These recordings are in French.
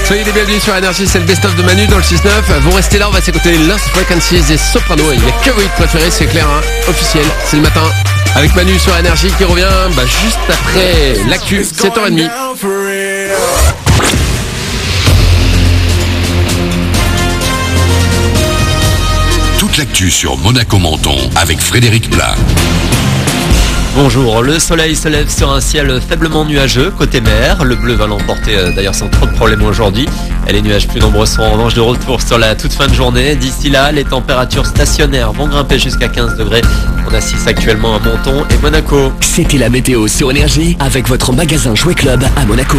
Soyez les bienvenus sur Énergie, c'est le best-of de Manu dans le 6-9. Vous restez là, on va s'écouter Lost Frequencies des Soprano. Il n'y a que vos hits préférés, c'est clair, hein, officiel, c'est le matin. Avec Manu sur Énergie qui revient juste après l'actu, 7h30. Toute l'actu sur Monaco-Menton avec Frédéric Plat. Bonjour, le soleil se lève sur un ciel faiblement nuageux côté mer. Le bleu va l'emporter d'ailleurs sans trop de problèmes aujourd'hui. Les nuages plus nombreux sont en revanche de retour sur la toute fin de journée. D'ici là, les températures stationnaires vont grimper jusqu'à 15 degrés. On assiste actuellement à Menton et Monaco. C'était la météo sur Énergie avec votre magasin Jouet Club à Monaco.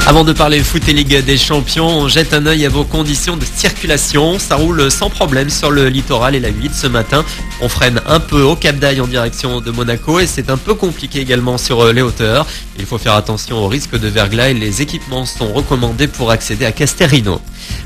Avant de parler foot et Ligue des Champions, on jette un œil à vos conditions de circulation. Ça roule sans problème sur le littoral et la 8 ce matin. On freine un peu au Cap d'Aille en direction de Monaco et c'est un peu compliqué également sur les hauteurs. Il faut faire attention au risque de verglas et les équipements sont recommandés pour accéder à Casterino.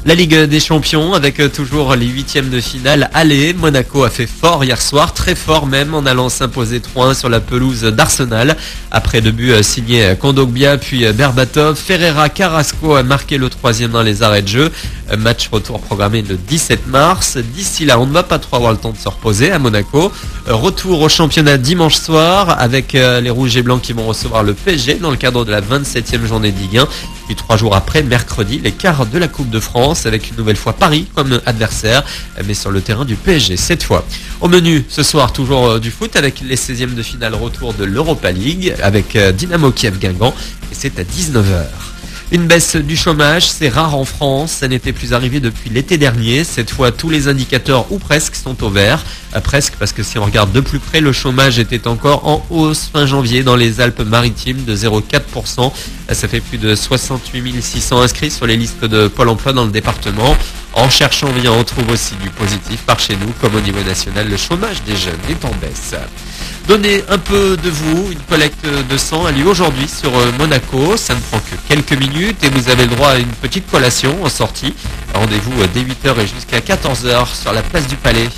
La Ligue des Champions avec toujours les huitièmes de finale aller. Monaco a fait fort hier soir, très fort même, en allant s'imposer 3-1 sur la pelouse d'Arsenal. Après 2 buts signés Kondogbia puis Berbatov, Ferreira Carrasco a marqué le 3e dans les arrêts de jeu. Match retour programmé le 17 mars. D'ici là, on ne va pas trop avoir le temps de se reposer à Monaco. Retour au championnat dimanche soir avec les Rouges et Blancs qui vont recevoir le PSG dans le cadre de la 27e journée de Ligue 1. Puis 3 jours après, mercredi, les quarts de la Coupe de France avec une nouvelle fois Paris comme adversaire, mais sur le terrain du PSG cette fois. Au menu ce soir, toujours du foot avec les 16e de finale retour de l'Europa League avec Dynamo Kiev Guingamp et c'est à 19h. Une baisse du chômage, c'est rare en France, ça n'était plus arrivé depuis l'été dernier. Cette fois, tous les indicateurs ou presque sont au vert. Presque parce que si on regarde de plus près, le chômage était encore en hausse fin janvier dans les Alpes-Maritimes de 0,4%. Ça fait plus de 68 600 inscrits sur les listes de Pôle emploi dans le département. En cherchant bien, on trouve aussi du positif par chez nous, comme au niveau national, le chômage des jeunes est en baisse. Donnez un peu de vous, une collecte de sang a lieu aujourd'hui sur Monaco, ça ne prend que quelques minutes et vous avez le droit à une petite collation en sortie. Rendez-vous dès 8h et jusqu'à 14h sur la place du Palais.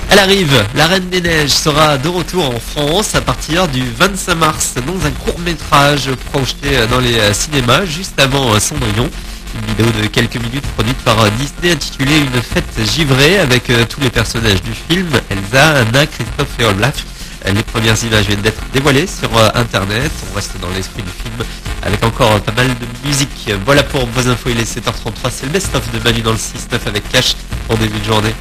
Elle arrive, la Reine des Neiges sera de retour en France à partir du 25 mars dans un court-métrage projeté dans les cinémas juste avant Cendrillon. Une vidéo de quelques minutes produite par Disney intitulée Une fête givrée avec tous les personnages du film, Elsa, Anna, Christophe et Olaf. Les premières images viennent d'être dévoilées sur internet, on reste dans l'esprit du film avec encore pas mal de musique. Voilà pour vos infos, il est 7h33, c'est le best-of de Manu dans le 6-9 avec Cash en début de journée.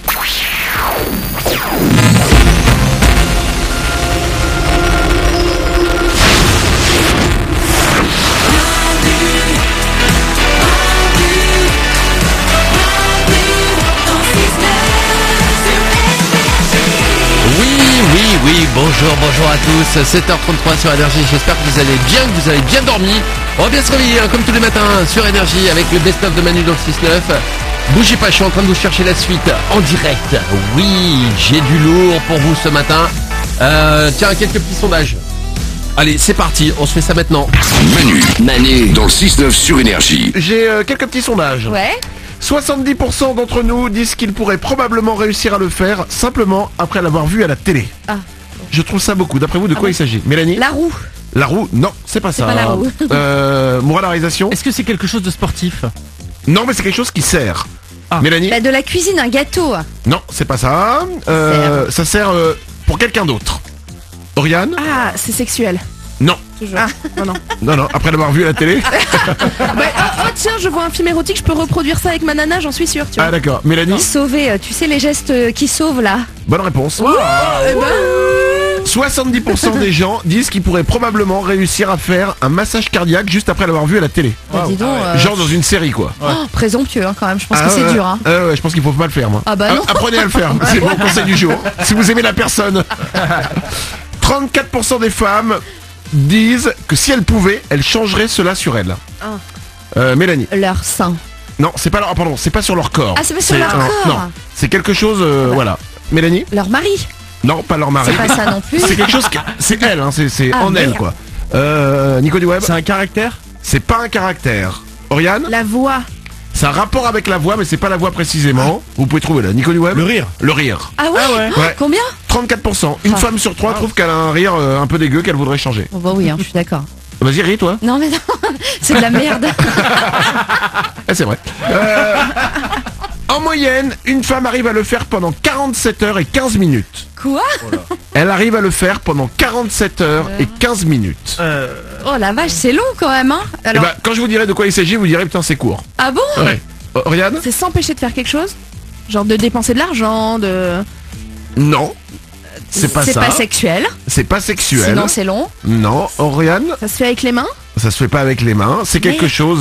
Oui, bonjour à tous, 7h33 sur Énergie, j'espère que vous allez bien, que vous avez bien dormi. On va bien se réveiller comme tous les matins sur Énergie avec le best-of de Manu dans le 6-9. Bougez pas, je suis en train de vous chercher la suite en direct. Oui, j'ai du lourd pour vous ce matin. Tiens, quelques petits sondages. Allez, c'est parti, on se fait ça maintenant. Manu dans le 6-9 sur Énergie. J'ai quelques petits sondages. Ouais. 70% d'entre nous disent qu'ils pourraient probablement réussir à le faire simplement après l'avoir vu à la télé. Ah. Je trouve ça beaucoup. D'après vous, de quoi il s'agit? Mélanie? La roue. La roue? Non, c'est pas ça. pas la roue. Moi, la réalisation? Est-ce que c'est quelque chose de sportif? Non, mais c'est quelque chose qui sert. Ah. Mélanie? Bah, de la cuisine, un gâteau. Non, c'est pas ça. Ça sert pour quelqu'un d'autre. Oriane? Ah, c'est sexuel. Non. Toujours. Ah, non. Non, après l'avoir vu à la télé. Tiens, je vois un film érotique, je peux reproduire ça avec ma nana, j'en suis sûre, tu vois. Ah d'accord. Mélanie? Sauver, tu sais les gestes qui sauvent là. Bonne réponse. Eh ben, 70% des gens disent qu'ils pourraient probablement réussir à faire un massage cardiaque juste après l'avoir vu à la télé. bah, dis donc. Genre dans une série quoi. Présomptueux hein, quand même, je pense que c'est dur. Hein. Ouais, je pense qu'il faut pas le faire moi. Ah bah non. Apprenez à le faire, c'est mon conseil du jour. Si vous aimez la personne. 34% des femmes disent que si elles pouvaient, elles changeraient cela sur elles. Mélanie? Leur sein. Non, c'est pas leur, pardon, c'est pas sur leur corps. Ah, c'est pas sur leur corps. Non, c'est quelque chose, voilà. Mélanie? Leur mari. Non, pas leur mari. C'est pas ça non plus. C'est quelque chose, c'est elle, hein, c'est Ah, en elle merde. quoi. Nico du Web? C'est un caractère? C'est pas un caractère. Oriane? La voix. C'est un rapport avec la voix, mais c'est pas la voix précisément. Vous pouvez trouver là. Nico du Web? Le rire. Le rire. Ah ouais, Ah ouais. Ouais. Combien? 34%. Une femme sur 3 trouve qu'elle a un rire un peu dégueu qu'elle voudrait changer. Oh bah oui, je suis d'accord. Vas-y, ris toi. Non mais non, c'est de la merde. Ah, c'est vrai. En moyenne, une femme arrive à le faire pendant 47 heures et 15 minutes. Quoi? Elle arrive à le faire pendant 47 heures et 15 minutes. Oh la vache, c'est long quand même, hein. Et Alors, quand je vous dirai de quoi il s'agit, vous direz putain c'est court. ah bon? Ouais. Oriane? C'est s'empêcher de faire quelque chose? Genre de dépenser de l'argent, de... Non. C'est pas ça. C'est pas sexuel. C'est pas sexuel. Sinon c'est long. Non, Oriane, Ça se fait avec les mains? ça se fait pas avec les mains. C'est quelque Mais- chose.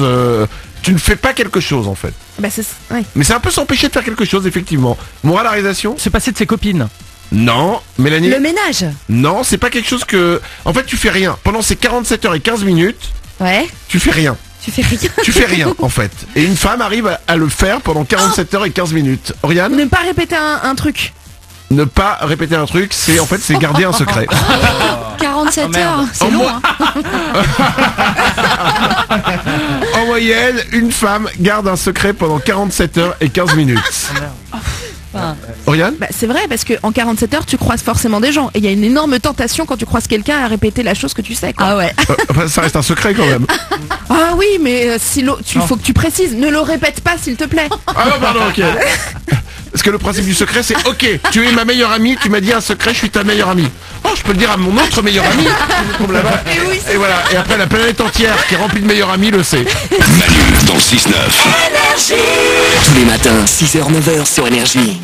Tu ne fais pas quelque chose en fait. Bah c'est... Ouais. Mais c'est un peu s'empêcher de faire quelque chose effectivement. Moralarisation? Se passer de ses copines. Non. Mélanie? Le ménage. Non, c'est pas quelque chose que. En fait, tu fais rien. Pendant ces 47 heures et 15 minutes, Ouais. tu fais rien. Tu fais rien. Tu fais rien en fait. Et une femme arrive à le faire pendant 47 heures et 15 minutes. Oriane? Ne pas répéter un truc. Ne pas répéter un truc, c'est en fait c'est garder un secret. 47 heures, c'est En long, moi- hein. En moyenne, une femme garde un secret pendant 47 heures et 15 minutes. Oriane? Bah c'est vrai parce que en 47 heures tu croises forcément des gens et il y a une énorme tentation quand tu croises quelqu'un à répéter la chose que tu sais quoi. Ah ouais. Enfin, ça reste un secret quand même. Ah oui mais il faut que tu précises, ne le répète pas s'il te plaît. Ah non, pardon, ok. Parce que le principe du secret c'est ok, tu es ma meilleure amie, tu m'as dit un secret, je suis ta meilleure amie. Oh, je peux le dire à mon autre meilleur ami qui se trouve là-bas. Et voilà, et après la planète entière qui est remplie de meilleurs amis le sait. Manu dans le 6-9. Tous les matins, 6h-9h sur Énergie.